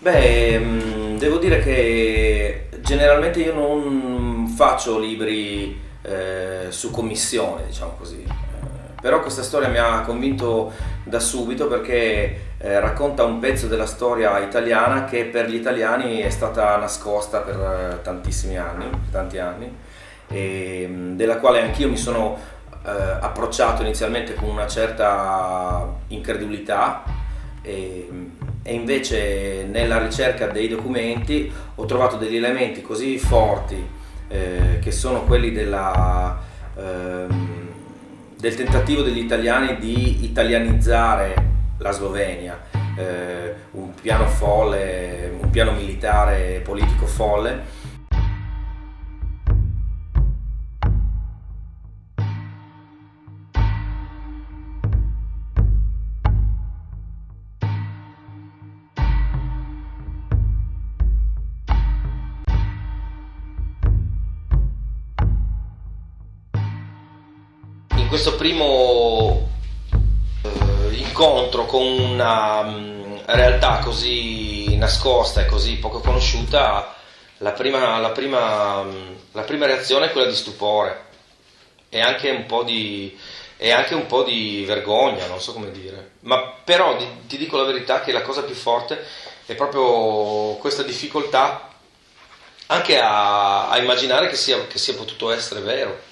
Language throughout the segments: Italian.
Devo dire che generalmente io non faccio libri su commissione, diciamo così. Però questa storia mi ha convinto da subito perché racconta un pezzo della storia italiana che per gli italiani è stata nascosta per tantissimi anni, per tanti anni, e della quale anch'io mi sono approcciato inizialmente con una certa incredulità e invece nella ricerca dei documenti ho trovato degli elementi così forti che sono quelli del tentativo degli italiani di italianizzare la Slovenia, un piano folle, un piano militare e politico folle. In questo primo incontro con una realtà così nascosta e così poco conosciuta, la prima reazione è quella di stupore e anche un po' di vergogna, non so come dire. Ma però ti dico la verità che la cosa più forte è proprio questa difficoltà anche a immaginare che sia potuto essere vero.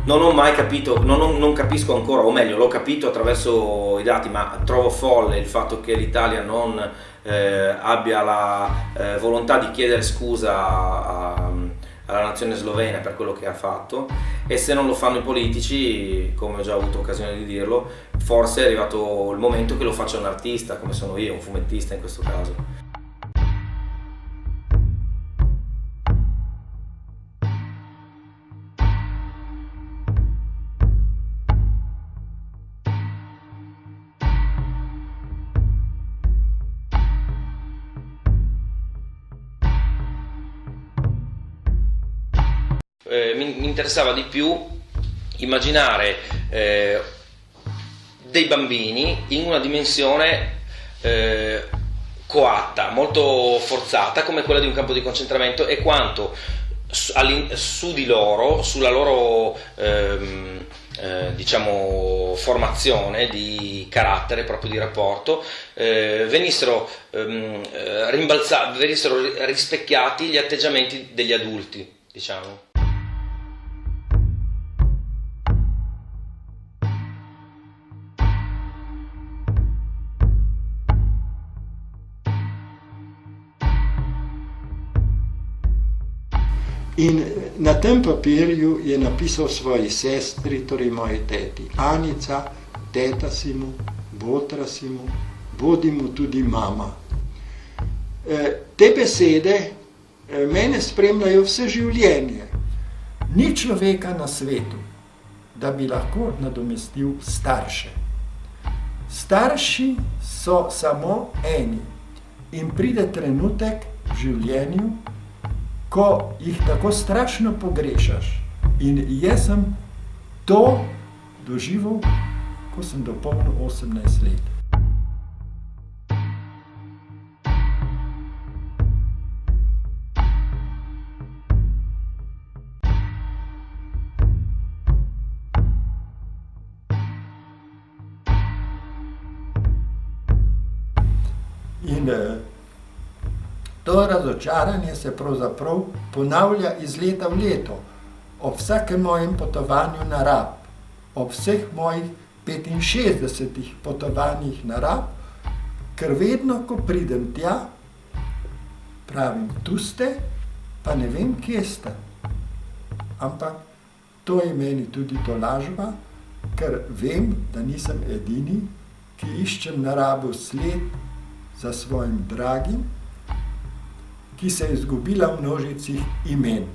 Non ho mai capito, non capisco ancora, o meglio, l'ho capito attraverso i dati, ma trovo folle il fatto che l'Italia non abbia la volontà di chiedere scusa alla nazione slovena per quello che ha fatto, e se non lo fanno i politici, come ho già avuto occasione di dirlo, forse è arrivato il momento che lo faccia un artista, come sono io, un fumettista in questo caso. Mi interessava di più immaginare dei bambini in una dimensione coatta, molto forzata, come quella di un campo di concentramento, e quanto su di loro, sulla loro diciamo formazione di carattere, proprio di rapporto, venissero rispecchiati gli atteggiamenti degli adulti, diciamo. In na tem papirju je napisal svoji sestri, torej moji teti: Anica, teta si mu, botra si mu, bodi mu tudi mama. Te besede mene spremljajo vse življenje. Ni človeka na svetu, da bi lahko nadomestil starše. Starši so samo eni in pride trenutek v življenju, ko jih tako strašno pogrešaš. In jaz sem to doživel, ko sem dopolnil 18 let. In to razočaranje se pravzaprav ponavlja iz leta v leto. Ob vsakem mojem potovanju na Rab, ob vseh mojih 65 potovanjih na Rab, ker vedno, ko pridem tja, pravim: tu ste, pa ne vem, kje ste. Ampak to je meni tudi tolažba, ker vem, da nisem edini, ki iščem na Rabu sled za svojim dragim, ki se je izgubila v množicih imen.